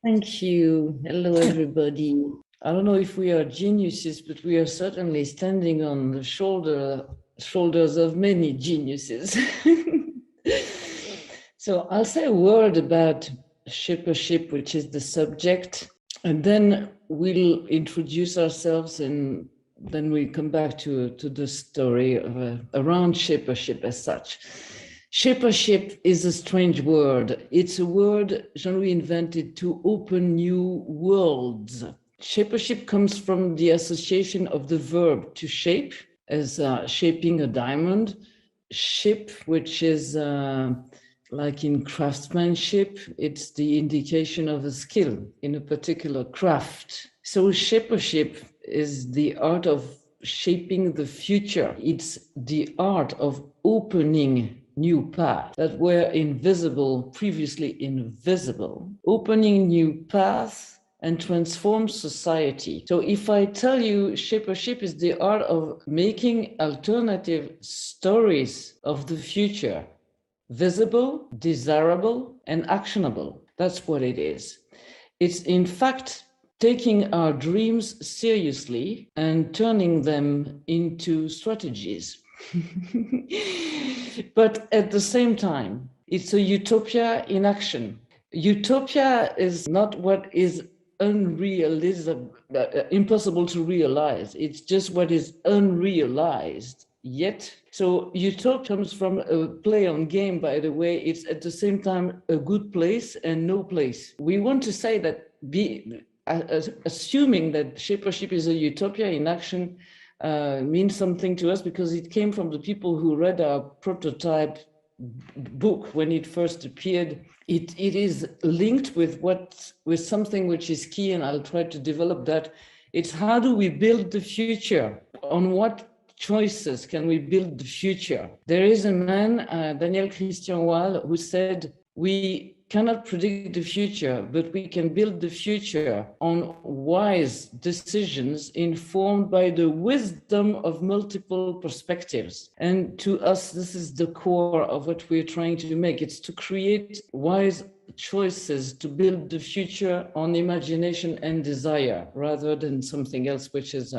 Thank you. Hello, everybody. I don't know if we are geniuses, but we are certainly standing on the shoulders of many geniuses. So I'll say a word about Shapership, which is the subject, and then we'll introduce ourselves, and then we'll come back to the story around Shapership as such. Shapership is a strange word. It's a word Jean-Louis invented to open new worlds. Shapership comes from the association of the verb to shape, as shaping a diamond, ship, which is like in craftsmanship, it's the indication of a skill in a particular craft. So shapership is the art of shaping the future. It's the art of opening new paths that were previously invisible, opening new paths and transform society. So if I tell you Shapership is the art of making alternative stories of the future visible, desirable, and actionable, that's what it is. It's in fact taking our dreams seriously and turning them into strategies. But at the same time, it's a utopia in action. Utopia is not what is impossible to realize. It's just what is unrealized yet. So utopia comes from a play on game, by the way. It's at the same time a good place and no place. We want to say that assuming that Shapership is a utopia in action means something to us because it came from the people who read our prototype book when it first appeared. It is linked with something which is key, and I'll try to develop that. It's how do we build the future? On what choices can we build the future? There is a man, Daniel Christian Wall, who said, we cannot predict the future, but we can build the future on wise decisions informed by the wisdom of multiple perspectives. And to us, this is the core of what we're trying to make. It's to create wise choices to build the future on imagination and desire, rather than something else, which is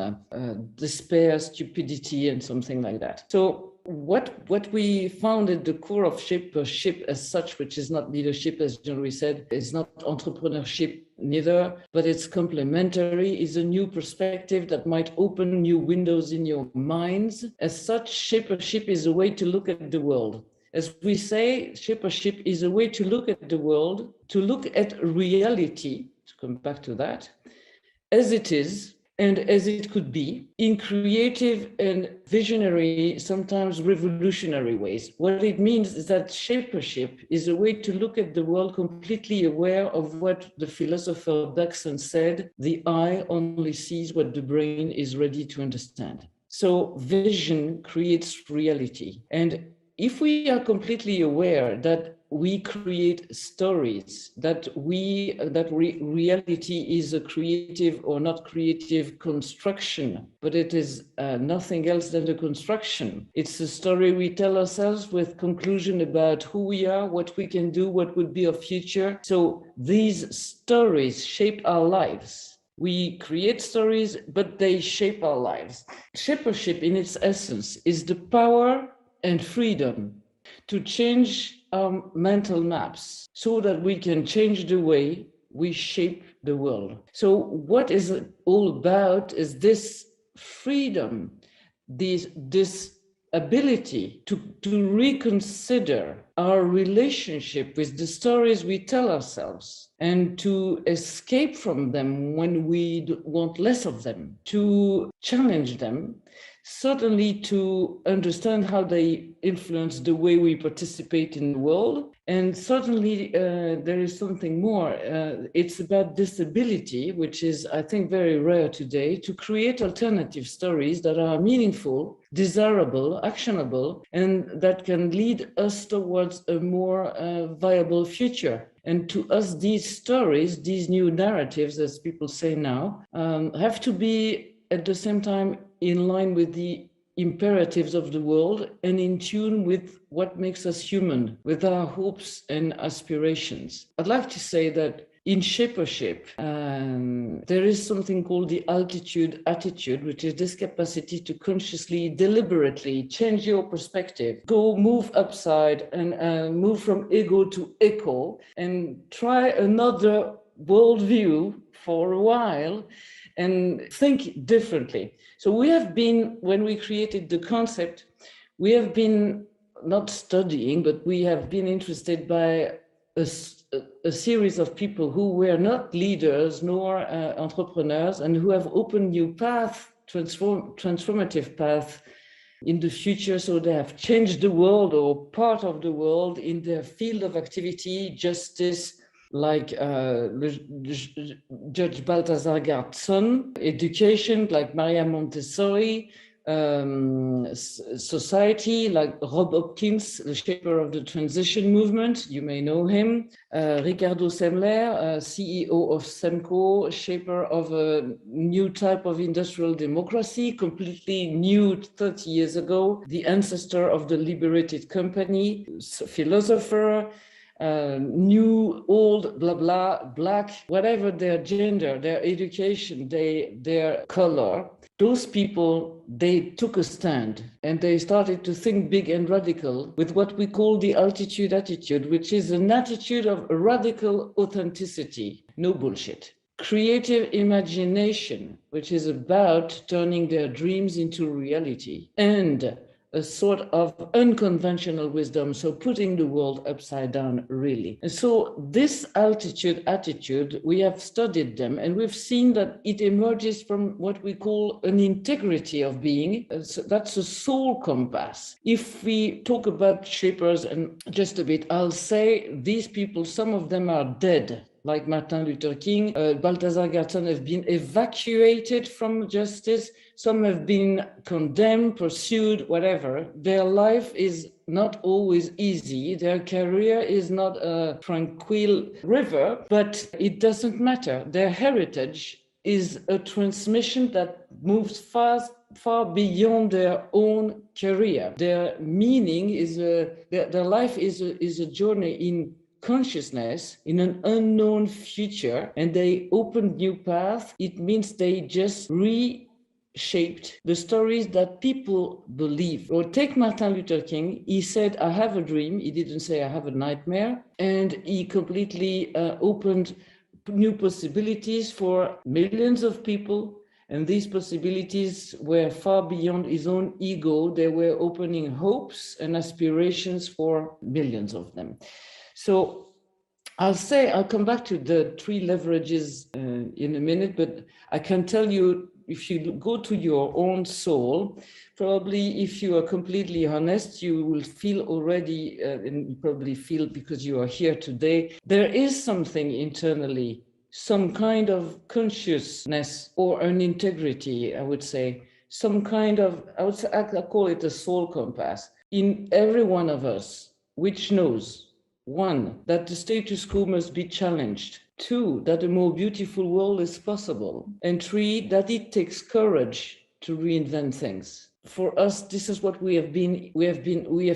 despair, stupidity, and something like that. So what we found at the core of Shapership as such, which is not leadership, as Jean-Louis said, is not entrepreneurship neither, but it's complementary, is a new perspective that might open new windows in your minds. As such, Shapership is a way to look at the world. As we say, Shapership is a way to look at the world, to look at reality, to come back to that, as it is, and as it could be, in creative and visionary, sometimes revolutionary ways. What it means is that Shapership is a way to look at the world completely aware of what the philosopher Bergson said, the eye only sees what the brain is ready to understand. So vision creates reality. And if we are completely aware that we create stories, that reality is a creative or not creative construction, but it is nothing else than a construction. It's a story we tell ourselves with conclusion about who we are, what we can do, what would be our future. So these stories shape our lives. We create stories, but they shape our lives. Shapership, in its essence, is the power and freedom to change our mental maps so that we can change the way we shape the world. So what is it all about is this freedom, this ability to reconsider our relationship with the stories we tell ourselves and to escape from them when we want less of them, to challenge them, certainly to understand how they influence the way we participate in the world. And certainly there is something more. It's about disability, which is, I think, very rare today, to create alternative stories that are meaningful, desirable, actionable, and that can lead us towards a more viable future. And to us, these stories, these new narratives, as people say now, have to be at the same time in line with the imperatives of the world and in tune with what makes us human, with our hopes and aspirations. I'd like to say that In Shapership, there is something called the altitude attitude, which is this capacity to consciously, deliberately change your perspective, move upside and move from ego to echo and try another worldview for a while and think differently. So we have been, when we created the concept, we have been not studying, but we have been interested by a series of people who were not leaders nor entrepreneurs and who have opened new path, transformative path in the future. So they have changed the world or part of the world in their field of activity, justice, like Judge Balthazar Garzon, education, like Maria Montessori, society, like Rob Hopkins, the shaper of the transition movement, you may know him, Ricardo Semler, CEO of Semco, shaper of a new type of industrial democracy, completely new 30 years ago, the ancestor of the liberated company, philosopher, new, old, blah, blah, black, whatever their gender, their education, their color, those people, they took a stand and they started to think big and radical with what we call the altitude attitude, which is an attitude of radical authenticity, no bullshit. Creative imagination, which is about turning their dreams into reality, and a sort of unconventional wisdom, so putting the world upside down, really. And so this altitude attitude, we have studied them and we've seen that it emerges from what we call an integrity of being. So that's a soul compass. If we talk about shapers and just a bit, I'll say these people, some of them are dead, like Martin Luther King, Balthazar Garzon have been evacuated from justice. Some have been condemned, pursued, whatever. Their life is not always easy. Their career is not a tranquil river, but it doesn't matter. Their heritage is a transmission that moves far beyond their own career. Their meaning is their life is a journey in consciousness in an unknown future, and they opened new paths. It means they just reshaped the stories that people believe. Or take Martin Luther King. He said, I have a dream. He didn't say I have a nightmare. And he completely opened new possibilities for millions of people. And these possibilities were far beyond his own ego. They were opening hopes and aspirations for millions of them. So I'll come back to the 3 leverages in a minute, but I can tell you, if you go to your own soul, probably if you are completely honest, you will feel already, and you probably feel because you are here today, there is something internally, some kind of consciousness or an integrity, I would say, some kind of, I call it a soul compass in every one of us, which knows, 1, that the status quo must be challenged. 2, that a more beautiful world is possible. And 3, that it takes courage to reinvent things. For us, this is what we have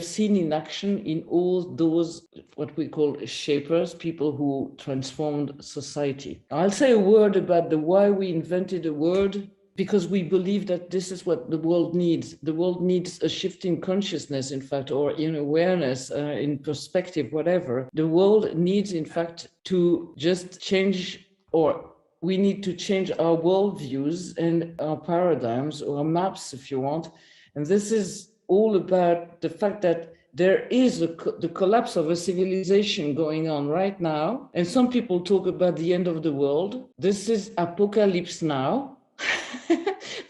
seen in action in all those, what we call shapers, people who transformed society. I'll say a word about the why we invented a word, because we believe that this is what the world needs. The world needs a shift in consciousness, in fact, or in awareness, in perspective, whatever. The world needs, in fact, to just change, or we need to change our worldviews and our paradigms, or maps, if you want. And this is all about the fact that there is the collapse of a civilization going on right now. And some people talk about the end of the world. This is apocalypse now.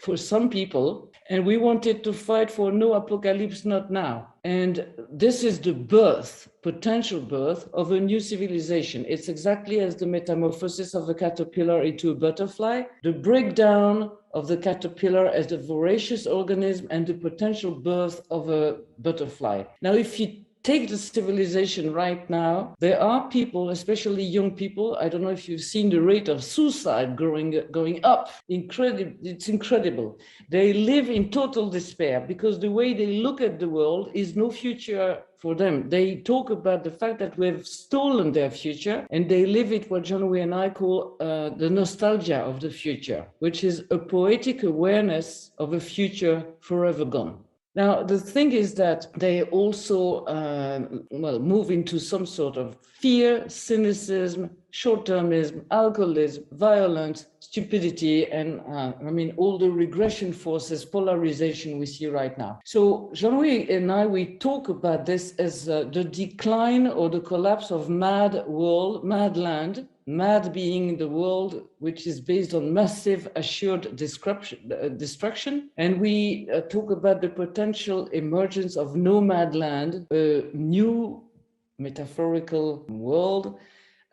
For some people, and we wanted to fight for no apocalypse, not now. And this is the potential birth of a new civilization. It's exactly as the metamorphosis of a caterpillar into a butterfly, the breakdown of the caterpillar as a voracious organism, and the potential birth of a butterfly. Now, if you take the civilization right now, there are people, especially young people, I don't know if you've seen the rate of suicide going up. It's incredible. They live in total despair because the way they look at the world is no future for them. They talk about the fact that we've stolen their future, and they live it, what Jean-Louis and I call the nostalgia of the future, which is a poetic awareness of a future forever gone. Now, the thing is that they also, move into some sort of fear, cynicism, short-termism, alcoholism, violence, stupidity, and all the regression forces, polarization we see right now. So Jean-Louis and I, we talk about this as the decline or the collapse of mad world, mad land. Mad being the world which is based on massive assured destruction. And we talk about the potential emergence of nomad land, a new metaphorical world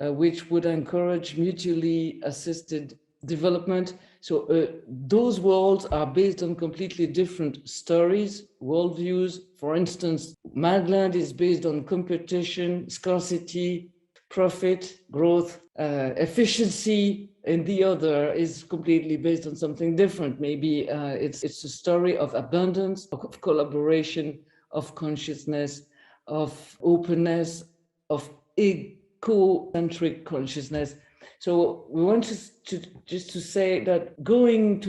which would encourage mutually assisted development. So those worlds are based on completely different stories, worldviews. For instance, mad land is based on competition, scarcity, profit, growth, efficiency, and the other is completely based on something different. Maybe it's a story of abundance, of collaboration, of consciousness, of openness, of eco-centric consciousness. So we want to say that going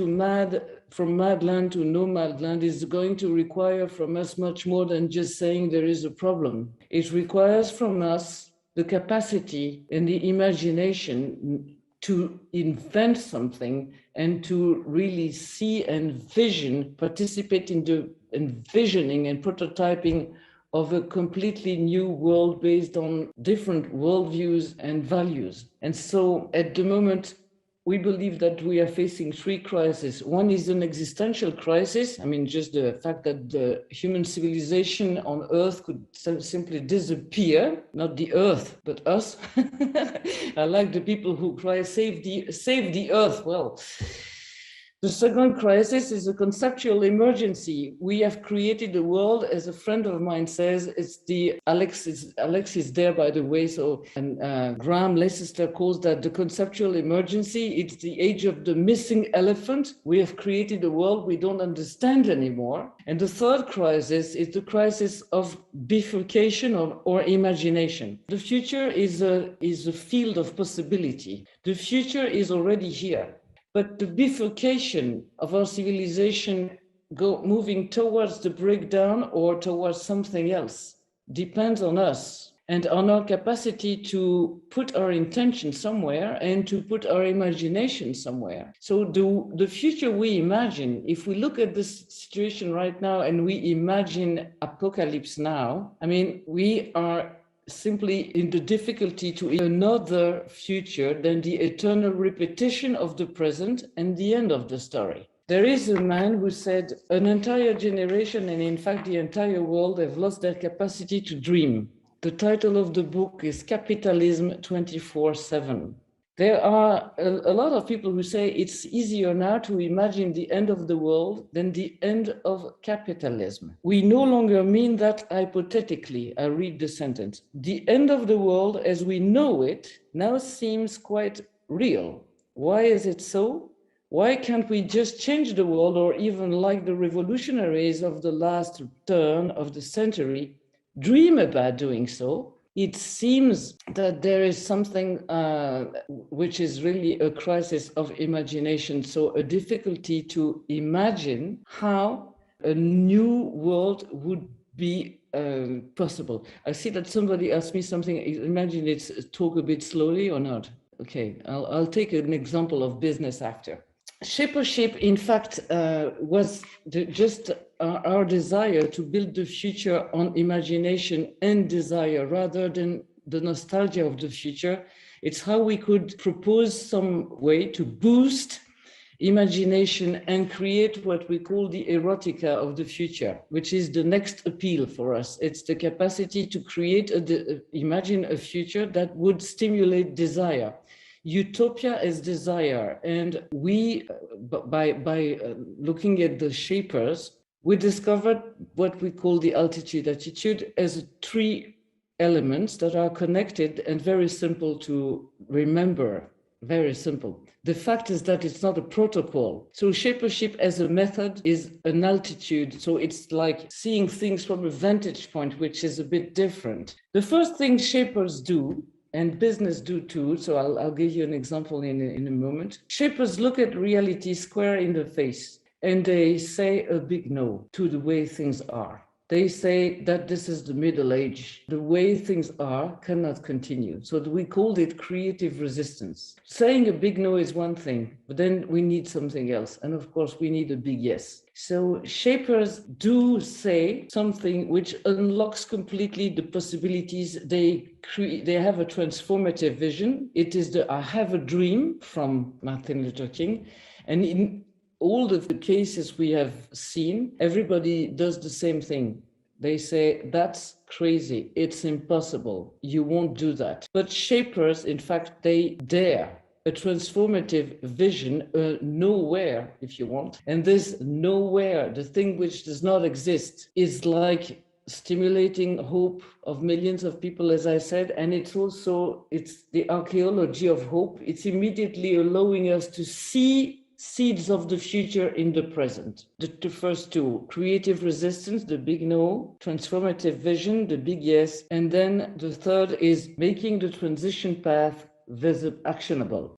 from mad land to nomad land is going to require from us much more than just saying there is a problem. It requires from us the capacity and the imagination to invent something and to really see and participate in the envisioning and prototyping of a completely new world based on different worldviews and values. And so at the moment, we believe that we are facing three crises. One is an existential crisis. I mean, just the fact that the human civilization on Earth could simply disappear, not the Earth, but us. I like the people who cry, save the Earth. Well, the second crisis is a conceptual emergency. We have created the world, as a friend of mine says, Alex is there, by the way, so, and Graham Leicester calls that the conceptual emergency. It's the age of the missing elephant. We have created a world we don't understand anymore. And the third crisis is the crisis of bifurcation or imagination. The future is a field of possibility. The future is already here. But the bifurcation of our civilization moving towards the breakdown or towards something else depends on us and on our capacity to put our intention somewhere and to put our imagination somewhere. So the future we imagine, if we look at this situation right now and we imagine apocalypse now, I mean, we are simply in the difficulty to another future than the eternal repetition of the present and the end of the story. There is a man who said an entire generation, and in fact the entire world, have lost their capacity to dream. The title of the book is Capitalism 24/7. There are a lot of people who say it's easier now to imagine the end of the world than the end of capitalism. We no longer mean that hypothetically. I read the sentence. The end of the world as we know it now seems quite real. Why is it so? Why can't we just change the world, or even like the revolutionaries of the last turn of the century, dream about doing so? It seems that there is something which is really a crisis of imagination. So a difficulty to imagine how a new world would be possible. I see that somebody asked me something. Imagine it's talk a bit slowly or not. Okay, I'll take an example of business after. Shapership, in fact, was just our desire to build the future on imagination and desire rather than the nostalgia of the future. It's how we could propose some way to boost imagination and create what we call the erotica of the future, which is the next appeal for us. It's the capacity to create, imagine a future that would stimulate desire. Utopia is desire, and we, by looking at the shapers, we discovered what we call the altitude attitude as 3 elements that are connected and very simple to remember, very simple. The fact is that it's not a protocol. So Shapership as a method is an altitude. So it's like seeing things from a vantage point, which is a bit different. The first thing shapers do, and business do too, so I'll give you an example in a moment. Shapers look at reality square in the face, and they say a big no to the way things are. They say that this is the Middle Age. The way things are cannot continue. So we called it creative resistance. Saying a big no is one thing, but then we need something else. And of course, we need a big yes. So shapers do say something which unlocks completely the possibilities. They have a transformative vision. It is the I have a dream from Martin Luther King. And in all the cases we have seen, everybody does the same thing. They say, that's crazy, it's impossible, you won't do that. But shapers, in fact, they dare a transformative vision, nowhere, if you want. And this nowhere, the thing which does not exist, is like stimulating hope of millions of people, as I said, and it's the archaeology of hope. It's immediately allowing us to see seeds of the future in the present. The first two, creative resistance, the big no, transformative vision, the big yes, and then the third is making the transition path visible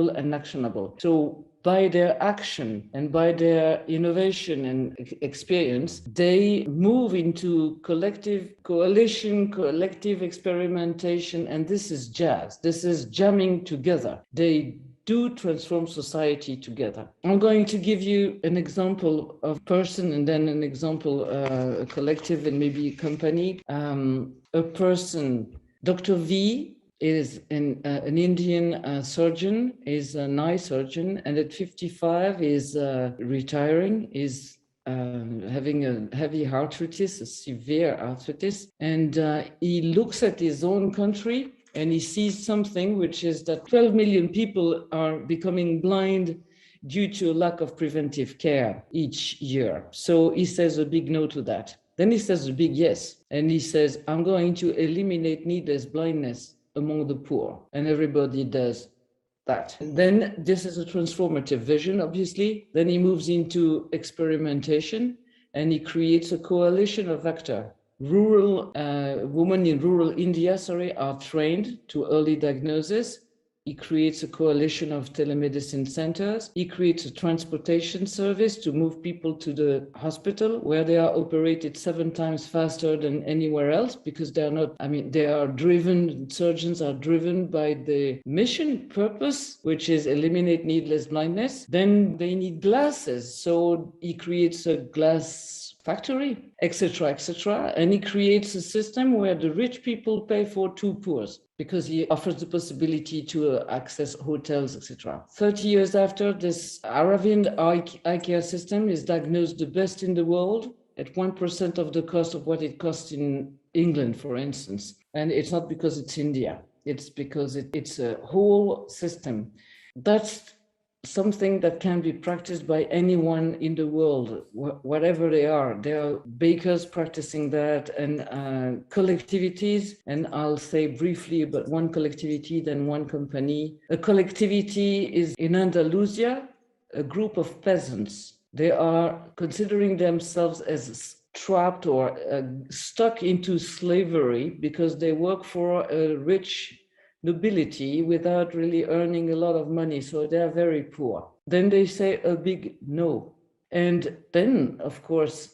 and actionable. So by their action and by their innovation and experience, they move into collective coalition, collective experimentation, and this is jazz. This is jamming together. They do transform society together. I'm going to give you an example of person and then an example, a collective and maybe a company. A person, Dr. V is an Indian surgeon, is an eye surgeon, and at 55 is retiring, is having a heavy arthritis, a severe arthritis, and he looks at his own country and he sees something, which is that 12 million people are becoming blind due to a lack of preventive care each year. So he says a big no to that. Then he says a big yes. And he says, I'm going to eliminate needless blindness among the poor. And everybody does that. Then this is a transformative vision, obviously. Then he moves into experimentation and he creates a coalition of actors. Women in rural India, are trained to early diagnosis. He creates a coalition of telemedicine centers. He creates a transportation service to move people to the hospital where they are operated 7 times faster than anywhere else because they are driven, surgeons are driven by the mission purpose, which is eliminate needless blindness. Then they need glasses. So he creates a glass factory, etc., and he creates a system where the rich people pay for 2 poor because he offers the possibility to access hotels, etc. 30 years after, this Aravind eye care system is diagnosed the best in the world at 1% of the cost of what it costs in England, for instance. And it's not because it's India, it's because it's a whole system. That's something that can be practiced by anyone in the world, whatever they are. There are bakers practicing that and collectivities. And I'll say briefly about one collectivity, then one company. A collectivity is in Andalusia, a group of peasants. They are considering themselves as trapped or stuck into slavery because they work for a rich nobility without really earning a lot of money, so they are very poor. Then they say a big no. And then, of course,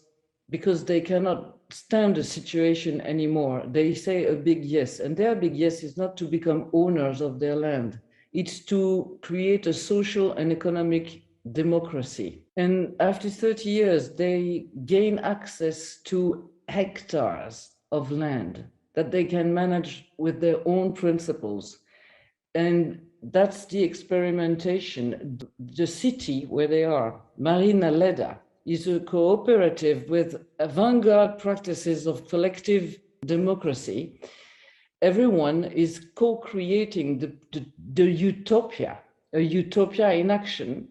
because they cannot stand the situation anymore, they say a big yes. And their big yes is not to become owners of their land. It's to create a social and economic democracy. And after 30 years, they gain access to hectares of land that they can manage with their own principles. And that's the experimentation. The city where they are, Marina Leda, is a cooperative with avant-garde practices of collective democracy. Everyone is co-creating the utopia, a utopia in action.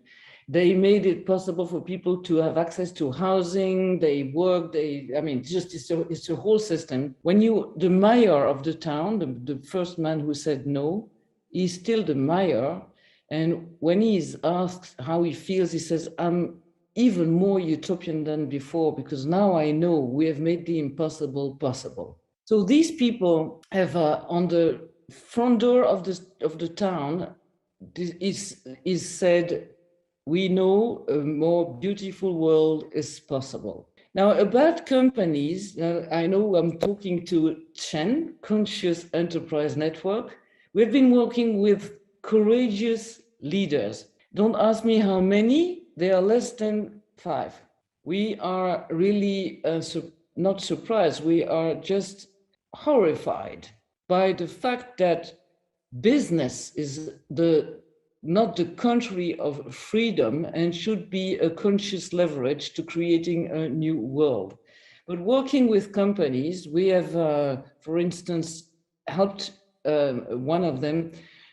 They made it possible for people to have access to housing, they work, just it's a whole system. When the mayor of the town, the first man who said no, he's still the mayor. And when he's asked how he feels, he says, I'm even more utopian than before, because now I know we have made the impossible possible. So these people have on the front door of the town is said, we know a more beautiful world is possible. Now, about companies, I know I'm talking to Chen, Conscious Enterprise Network. We've been working with courageous leaders. Don't ask me how many, they are less than 5. We are really not surprised, we are just horrified by the fact that business is not the country of freedom and should be a conscious leverage to creating a new world. But working with companies, we have, for instance, helped one of them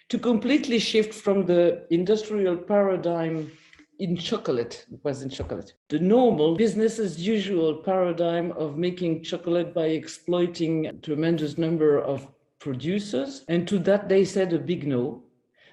to completely shift from the industrial paradigm in chocolate, it was in chocolate, the normal business as usual paradigm of making chocolate by exploiting a tremendous number of producers. And to that, they said a big no.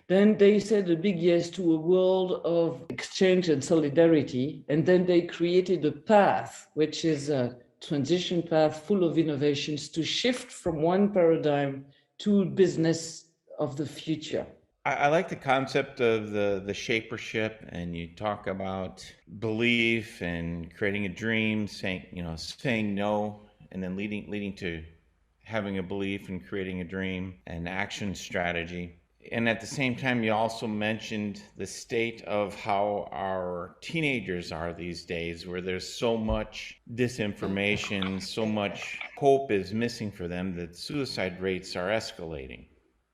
Then they said a big yes to a world of exchange and solidarity. And then they created a path, which is a transition path full of innovations to shift from one paradigm to business of the future. I like the concept of the Shapership, and you talk about belief and creating a dream, saying no, and then leading to having a belief and creating a dream and action strategy. And at the same time, you also mentioned the state of how our teenagers are these days, where there's so much disinformation, so much hope is missing for them that suicide rates are escalating.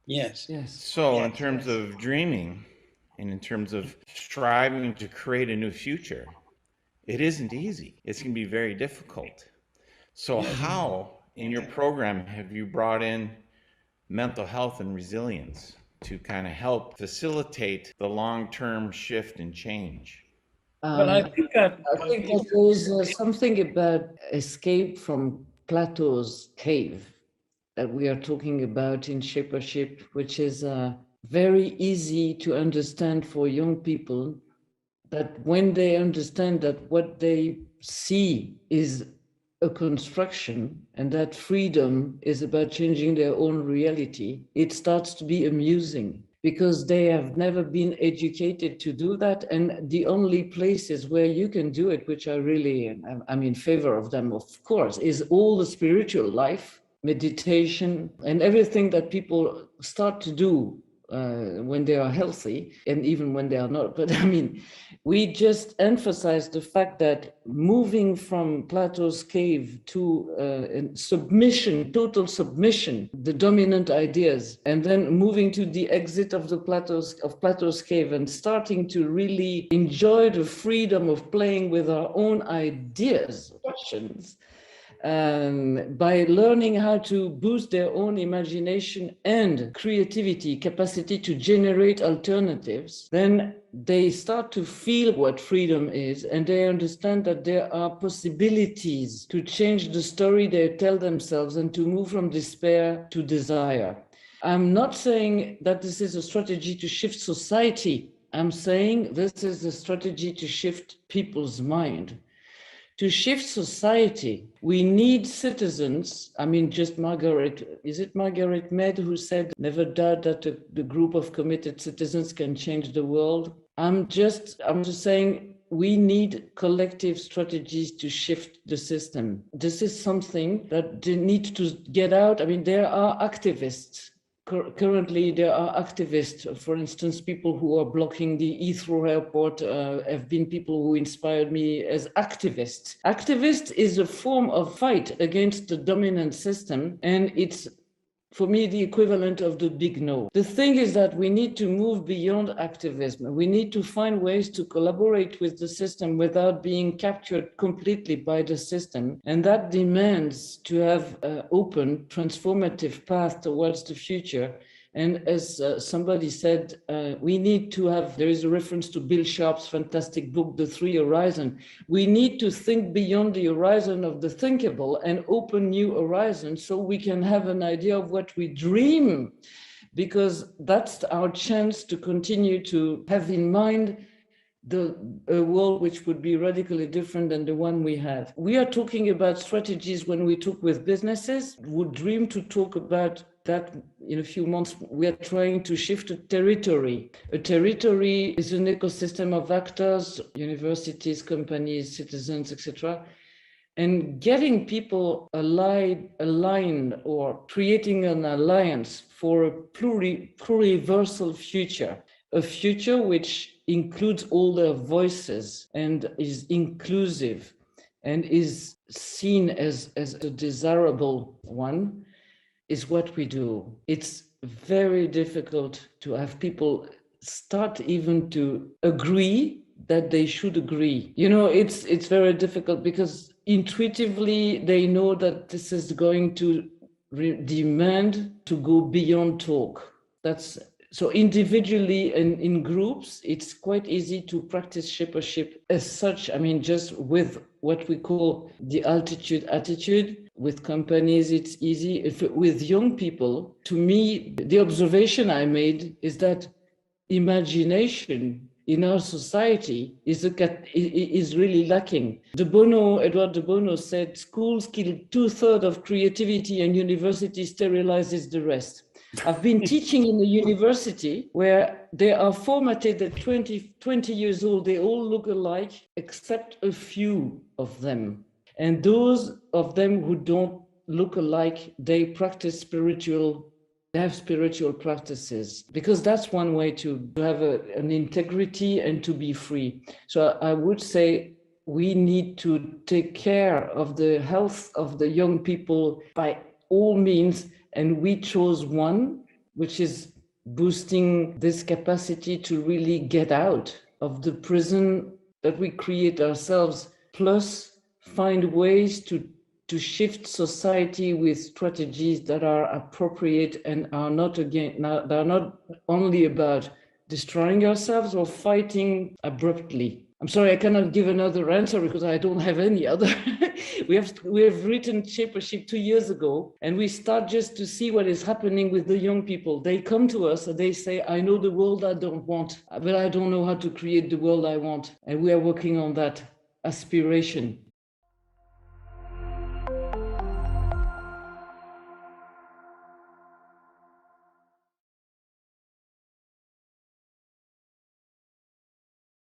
Yes. So in terms of dreaming and in terms of striving to create a new future, it isn't easy. It's going to be very difficult. So how in your program have you brought in mental health and resilience to kind of help facilitate the long-term shift and change? Well, I think that there is something about escape from Plato's cave that we are talking about in Shapership, which is very easy to understand for young people, that when they understand that what they see is a construction and that freedom is about changing their own reality, it starts to be amusing, because they have never been educated to do that. And the only places where you can do it, which I'm in favor of them, of course, is all the spiritual life, meditation, and everything that people start to do when they are healthy, and even when they are not. But we just emphasize the fact that moving from Plato's cave to submission, total submission, the dominant ideas, and then moving to the exit of Plato's cave and starting to really enjoy the freedom of playing with our own ideas, questions, by learning how to boost their own imagination and creativity, capacity to generate alternatives, then they start to feel what freedom is, and they understand that there are possibilities to change the story they tell themselves and to move from despair to desire. I'm not saying that this is a strategy to shift society. I'm saying this is a strategy to shift people's mind. To shift society, we need citizens. Is it Margaret Mead who said, never doubt that the group of committed citizens can change the world? I'm just saying we need collective strategies to shift the system. This is something that they need to get out. There are activists. Currently, there are activists, for instance, people who are blocking the Heathrow airport have been people who inspired me as activists. Activist is a form of fight against the dominant system, and it's, for me, the equivalent of the big no. The thing is that we need to move beyond activism. We need to find ways to collaborate with the system without being captured completely by the system. And that demands to have an open, transformative path towards the future. And as somebody said, we need to have, there is a reference to Bill Sharp's fantastic book, The Three Horizons. We need to think beyond the horizon of the thinkable and open new horizons so we can have an idea of what we dream, because that's our chance to continue to have in mind a world which would be radically different than the one we have. We are talking about strategies when we talk with businesses. Would dream to talk about that in a few months. We are trying to shift a territory. A territory is an ecosystem of actors, universities, companies, citizens, etc. And getting people aligned or creating an alliance for a pluriversal future, a future which includes all their voices and is inclusive and is seen as a desirable one, is what we do. It's very difficult to have people start even to agree that they should agree. You know, it's very difficult because intuitively they know that this is going to demand to go beyond talk. That's so individually and in groups, it's quite easy to practice shapership as such. I mean, just with what we call the altitude attitude. With companies, it's easy. With young people, to me, the observation I made is that imagination in our society is really lacking. Edward de Bono said, schools kill 2/3 of creativity and university sterilizes the rest. I've been teaching in a university where they are formatted at 20 years old. They all look alike, except a few of them. And those of them who don't look alike, they have spiritual practices, because that's one way to have an integrity and to be free. So I would say we need to take care of the health of the young people by all means. And we chose one, which is boosting this capacity to really get out of the prison that we create ourselves, plus find ways to shift society with strategies that are appropriate and are not only about destroying ourselves or fighting abruptly. I'm sorry, I cannot give another answer because I don't have any other. We have written Shapership 2 years ago, and we start just to see what is happening with the young people. They come to us and they say, I know the world I don't want, but I don't know how to create the world I want. And we are working on that aspiration.